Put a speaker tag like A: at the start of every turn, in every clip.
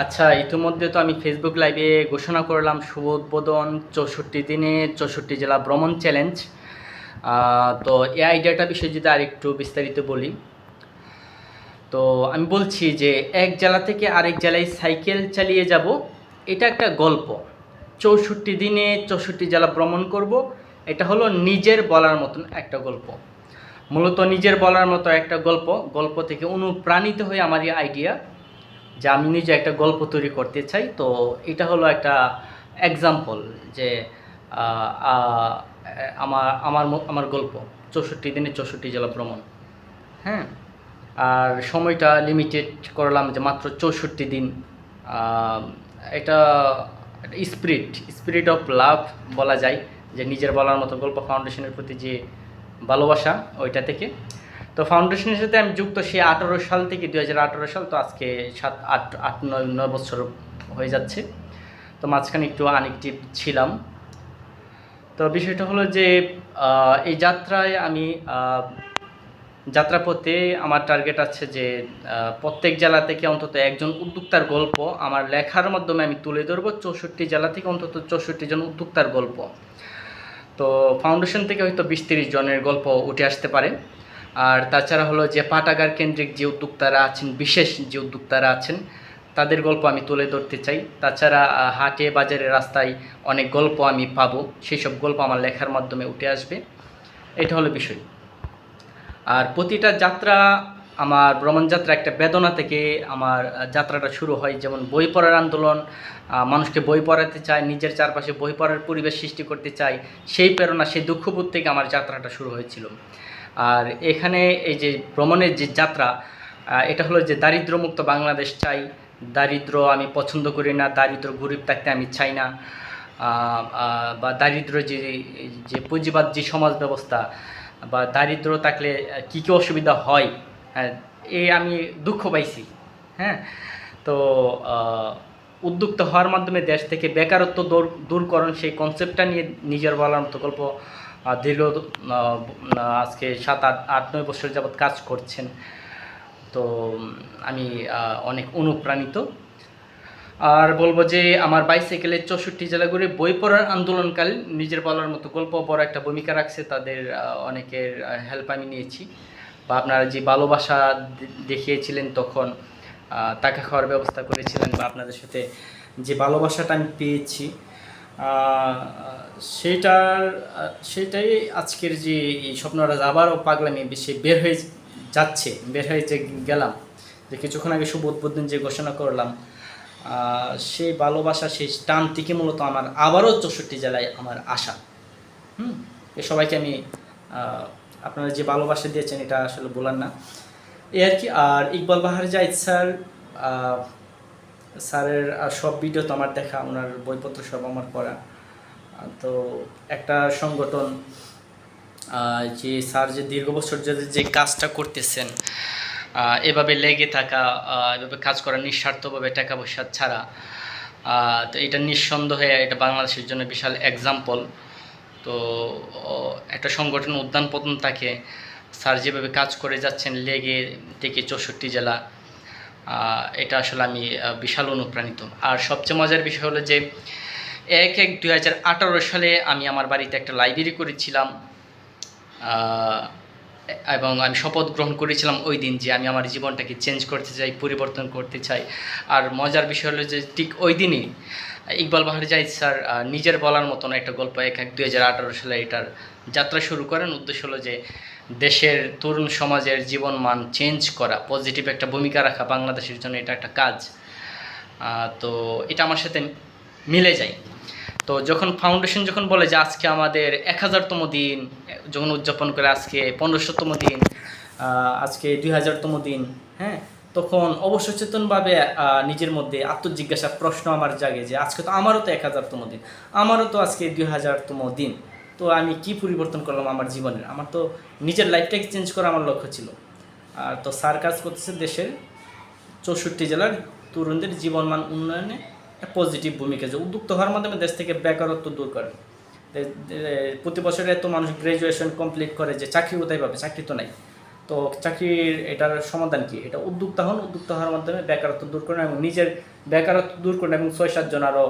A: আচ্ছা, ইতিমধ্যে তো আমি ফেসবুক লাইভে ঘোষণা করলাম শুভ উদ্বোধন 64 দিনে 64 জেলা ভ্রমণ চ্যালেঞ্জ। তো এই আইডিয়াটা বিষয়ে যদি আরেকটু বিস্তারিত বলি, তো আমি বলছি যে এক জেলা থেকে আরেক জেলায় সাইকেল চালিয়ে যাব, এটা একটা গল্প। 64 দিনে 64 জেলা ভ্রমণ করব, এটা হলো নিজের বলার মতন একটা গল্প। মূলত নিজের বলার মতো একটা গল্প থেকে অনুপ্রাণিত হয়ে আমার এই আইডিয়া যে আমি নিজে একটা গল্প তৈরি করতে চাই। তো এটা হলো একটা এক্সাম্পল যে আহ, আহ, আমার আমার আমার গল্প 64 দিনে 64 জেলা ভ্রমণ। হ্যাঁ, আর সময়টা লিমিটেড করলাম যে মাত্র 64 দিন। আহ, এটা স্পিরিট অফ লাভ বলা যায়, যে নিজের বলার মতো গল্প ফাউন্ডেশনের প্রতি যে ভালোবাসা, ওইটা থেকে। তো ফাউন্ডেশনের সাথে আমি যুক্ত সেই 18 সাল থেকে 2018 সাল, তো আজকে 7 8 8 9 9 বছর হয়ে যাচ্ছে। তো মাঝখানে একটু আনএক্টিভ ছিলাম। তো বিষয়টা হলো যে এই যাত্রায় আমি যাত্রাপথে আমার টার্গেট আছে যে প্রত্যেক জেলা থেকে অন্তত একজন উদ্যোক্তার গল্প আমার লেখার মাধ্যমে আমি তুলে ধরবো। 64 জেলা থেকে অন্তত 64 জন উদ্যোক্তার গল্প। তো ফাউন্ডেশন থেকে হয়তো 20-30 জনের গল্প উঠে আসতে পারে। আর তাছাড়া হলো যে পাঠাগার কেন্দ্রিক যে উদ্যোক্তারা আছেন, বিশেষ যে উদ্যোক্তারা আছেন, তাদের গল্প আমি তুলে ধরতে চাই। তাছাড়া হাটে বাজারে রাস্তায় অনেক গল্প আমি পাবো, সেই সব গল্প আমার লেখার মাধ্যমে উঠে আসবে। এটা হলো বিষয়। আর প্রতিটা যাত্রা, আমার ভ্রমণ যাত্রা একটা বেদনা থেকে আমার যাত্রাটা শুরু হয়। যেমন বই পড়ার আন্দোলন, মানুষকে বই পড়াতে চায়, নিজের চারপাশে বই পড়ার পরিবেশ সৃষ্টি করতে চাই, সেই প্রেরণা, সেই দুঃখবোধ থেকে আমার যাত্রাটা শুরু হয়েছিল। আর এখানে এই যে ভ্রমণের যে যাত্রা, এটা হলো যে দারিদ্র্যমুক্ত বাংলাদেশ চাই। দারিদ্র আমি পছন্দ করি না, দারিদ্র গরিব থাকতে আমি চাই না। বা দারিদ্র যে যে পুঁজিবাদ যে সমাজ ব্যবস্থা, বা দারিদ্র থাকলে কী কী অসুবিধা হয়, হ্যাঁ, এই আমি দুঃখ পাইছি। হ্যাঁ, তো উদ্যোক্তা হওয়ার মাধ্যমে দেশ থেকে বেকারত্ব দূরকরণ, সেই কনসেপ্টটা নিয়ে নিজের বলার মতো গল্প দীর্ঘ আজকে 7 8 8 9 বছর যাবৎ কাজ করছেন। তো আমি অনেক অনুপ্রাণিত। আর বলবো যে আমার বাইসাইকেলের 64 জেলা ঘুরে বই পড়ার আন্দোলনকাল নিজের বলার মতো গল্প বড় একটা ভূমিকা রাখছে। তাদের অনেকের হেল্প আমি নিয়েছি, বা আপনারা যে ভালোবাসা দেখিয়েছিলেন তখন টাকা খাওয়ার ব্যবস্থা করেছিলেন, বা আপনাদের সাথে যে ভালোবাসাটা আমি পেয়েছি, সেটার সেটাই আজকের যে এই স্বপ্নরাজ আবারও পাগলামি সে বের হয়ে যে গেলাম, যে কিছুক্ষণ আগে শুভ উদ্বোধন যে ঘোষণা করলাম, সেই ভালোবাসা, সেই টান থেকে মূলত আমার আবারও 64 জেলায় আমার আশা। সবাইকে আমি আপনারা যে ভালোবাসা দিয়েছেন, এটা আসলে বলার না, এই আর কি। আর ইকবাল বাহার জাহিদ স্যারের সব ভিডিও তো আমার দেখা, ওনার বইপত্র সব আমার পড়া। তো একটা সংগঠন, যে স্যার যে দীর্ঘ বছর যে কাজটা করতেছেন, এভাবে লেগে থাকা, এভাবে কাজ করা নিঃস্বার্থভাবে, টাকা পয়সা ছাড়া, তো এটা নিঃসন্দেহে এটা বাংলাদেশের জন্য বিশাল এক্সাম্পল। তো একটা সংগঠন উদ্যান পতন থাকে, স্যার যেভাবে কাজ করে যাচ্ছেন লেগে থেকে 64 জেলা, এটা আসলে আমি বিশাল অনুপ্রাণিত। আর সবচেয়ে মজার বিষয় হলো যে 1/1/2018 সালে আমি আমার বাড়িতে একটা লাইব্রেরি করেছিলাম, এবং আমি শপথ গ্রহণ করেছিলাম ওই দিন যে আমি আমার জীবনটাকে চেঞ্জ করতে চাই, পরিবর্তন করতে চাই। আর মজার বিষয় হলো যে ঠিক ওই দিনই ইকবাল বাহার জাহিদ স্যার নিজের বলার মতন একটা গল্প 1/1/2018 সালে এটার যাত্রা শুরু করেন। উদ্দেশ্য হলো যে দেশের তরুণ সমাজের জীবন মান চেঞ্জ করা, পজিটিভ একটা ভূমিকা রাখা বাংলাদেশের জন্য, এটা একটা কাজ। তো এটা আমার সাথে মিলে যায়। তো যখন ফাউন্ডেশন যখন বলে যে আজকে আমাদের 1000তম দিন যখন উদযাপন করে, আজকে 1500তম দিন, আজকে 2000তম দিন, হ্যাঁ, তখন অবসচেতনভাবে নিজের মধ্যে আত্মজিজ্ঞাসা প্রশ্ন আমার জাগে যে আজকে তো আমারও তো 1000তম দিন, আমারও তো আজকে 2000তম দিন। তো আমি কি পরিবর্তন করলাম আমার জীবনের? আমার তো নিজের লাইফটাকে চেঞ্জ করা আমার লক্ষ্য ছিল। আর তো স্যার কাজ করতেছে দেশের 64 জেলার তরুণদের জীবনমান উন্নয়নে পজিটিভ ভূমিকা, যে উদ্যোক্ত হওয়ার মাধ্যমে দেশ থেকে বেকারত্ব দূর করে। প্রতি বছরে এত মানুষ গ্র্যাজুয়েশন কমপ্লিট করে, যে চাকরি কোথায় পাবে? চাকরি তো নাই। তো চাকরির এটার সমাধান কি? এটা উদ্যোক্তা হন, উদ্যোক্তা হওয়ার মাধ্যমে বেকারত্ব দূর করুন এবং নিজের বেকারত্ব দূর করুন এবং 6-7 জন আরও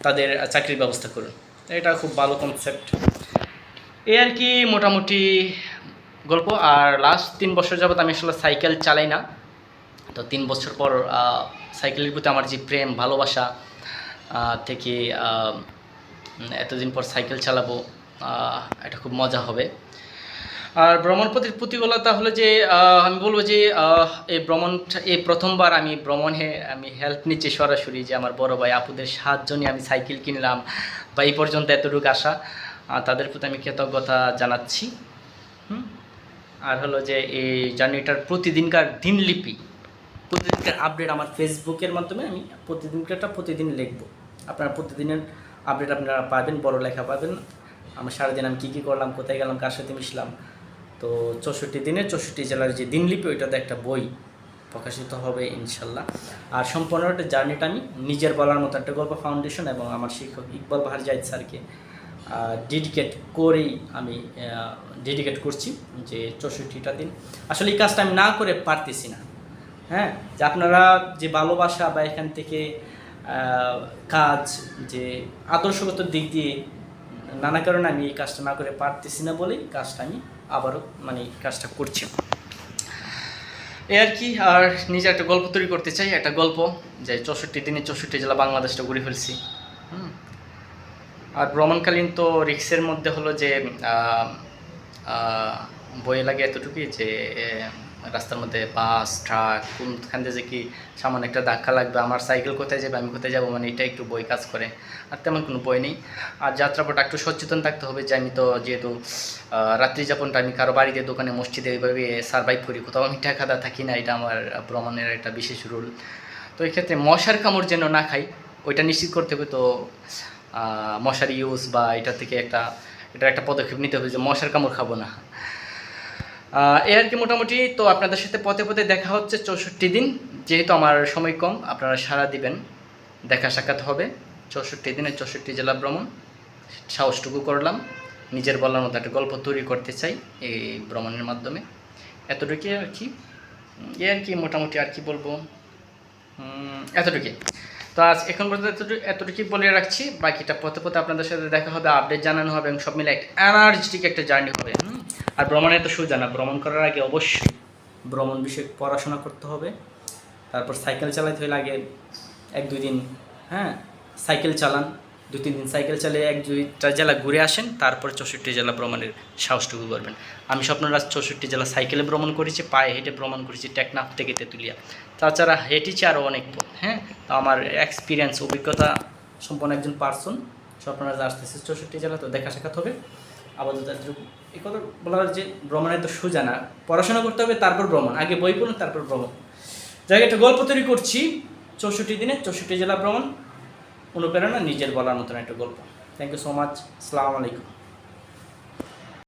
A: তাদের চাকরির ব্যবস্থা করুন। এটা খুব ভালো কনসেপ্ট। এই আর কি মোটামুটি গল্প। আর লাস্ট 3 বছর যাবত আমি আসলে সাইকেল চালাই না। তো 3 বছর পর সাইকেলের প্রতি আমার যে প্রেম ভালোবাসা থেকে এতদিন পর সাইকেল চালাবো, এটা খুব মজা হবে। আর ভ্রমণ প্রতিকূলতা হলো যে আমি বলবো যে এই প্রথমবার আমি ভ্রমণে আমি হেল্প নিচ্ছি সরাসরি, যে আমার বড় ভাই আপুদের সাহায্য নিয়ে আমি সাইকেল কিনলাম বা এই পর্যন্ত এতটুকু আসা, তাদের প্রতি আমি কৃতজ্ঞতা জানাচ্ছি। আর হলো যে এই জার্নিটার প্রতিদিনকার দিনলিপি, প্রতিদিনকার আপডেট আমার ফেসবুকের মাধ্যমে আমি প্রতিদিন লিখব। আপনারা প্রতিদিনের আপডেট আপনারা পাবেন, বড় লেখা পাবেন। আমার সারাদিন আমি কী করলাম, কোথায় গেলাম, কার সাথে মিশলাম। তো 64 দিনে 64 জেলার যে দিনলিপি, ওইটাতে একটা বই প্রকাশিত হবে ইনশাল্লাহ। আর সম্পূর্ণ একটা জার্নিটা আমি নিজের বলার মতো একটা গল্প ফাউন্ডেশন এবং আমার শিক্ষক ইকবাল বাহার জাহিদ স্যারকে ডেডিকেট করেই আমি ডেডিকেট করছি যে 64টা দিন। আসলে এই কাজটা আমি না করে পারতেছি না। হ্যাঁ, যে আপনারা যে ভালোবাসা বা এখান থেকে কাজ যে আদর্শগত দিক দিয়ে নানা কারণে আমি এই কাজটা না করে পারতেছি না বলেই কাজটা আমি আবারও কাজটা করছি। এই আর কি। আর নিজে একটা গল্প তৈরি করতে চাই, একটা গল্প যে 64 দিনে 64 জেলা বাংলাদেশটা ঘুরে ফেলছি। আর ভ্রমণকালীন তো রিক্সের মধ্যে হলো যে বয়ে লাগে এতটুকুই যে রাস্তার মধ্যে বাস ট্রাক কোনখান থেকে যে কি সামান্য একটা ধাক্কা লাগবে, আমার সাইকেল কোথায় যাবে, আমি কোথায় যাবো, এটা একটু বই কাজ করে। আর তেমন কোনো বই নেই। আর যাত্রাপথটা একটু সচেতন থাকতে হবে যে আমি তো যেহেতু রাত্রি যাপনটা আমি কারো বাড়িতে দোকানে মসজিদে এইভাবে সারভাইভ করি, কোথাও আমি টাকাদা থাকি না, এটা আমার ভ্রমণের একটা বিশেষ রুল। তো এই ক্ষেত্রে মশার কামড় যেন না খাই, ওইটা নিশ্চিত করতে হবে। তো মশার ইউজ বা এটার একটা পদক্ষেপ নিতে হবে যে মশার কামড় খাবো না। এই আর কি মোটামুটি। তো আপনাদের সাথে পথে পথে দেখা হচ্ছে 64 দিন, যেহেতু আমার সময় কম, আপনারা সাড়া দিবেন, দেখা সাক্ষাৎ হবে। 64 দিনে 64 জেলা ভ্রমণ, সাহসটুকু করলাম, নিজের বলার মতো একটা গল্প তৈরি করতে চাই এই ভ্রমণের মাধ্যমে। এতটুকুই আর কি। এই আর কি মোটামুটি। আর কি বলবো, এতটুকুই। তো আজ এখন পর্যন্ত এতটুকুই বলে রাখছি। বাকিটা পথে পথে আপনাদের সাথে দেখা হবে, আপডেট জানানো হবে এবং সব মিলে একটা এনার্জেটিক একটা জার্নি হবে। আর ভ্রমণে তো সোজা না, ভ্রমণ করার আগে অবশ্যই ভ্রমণ বিষয়ে পড়াশোনা করতে হবে। তারপর সাইকেল চালাতে হলে আগে 1-2 দিন সাইকেল চালান, 2-3 দিন সাইকেল চালিয়ে 1-2টা জেলা ঘুরে আসেন, তারপরে 64 জেলা ভ্রমণের সাহসটুকু করবেন। আমি স্বপ্নরাজ 64 জেলা সাইকেলে ভ্রমণ করেছি, পায়ে হেঁটে ভ্রমণ করেছি টেকনাফ থেকে তেঁতুলিয়া, তাছাড়া হেঁটেছি আরও অনেক পথ। তো আমার এক্সপিরিয়েন্স অভিজ্ঞতা সম্পন্ন একজন পার্সন। স্বপ্নরাজ আসতেছে 64 জেলা, তো দেখা সাক্ষাৎ হবে। আপাতত এই কথা বলা হয় যে ভ্রমণে তো সোজা না, পড়াশোনা করতে হবে তারপর ভ্রমণ, আগে বই পড়ুন তারপর ভ্রমণ। জায়গায় একটা গল্প তৈরি করছি, 64 দিনে 64 জেলা ভ্রমণ, অনুপ্রেরণা, নিজের বলার মতন একটা গল্প। Thank you so much. আসসালামু আলাইকুম।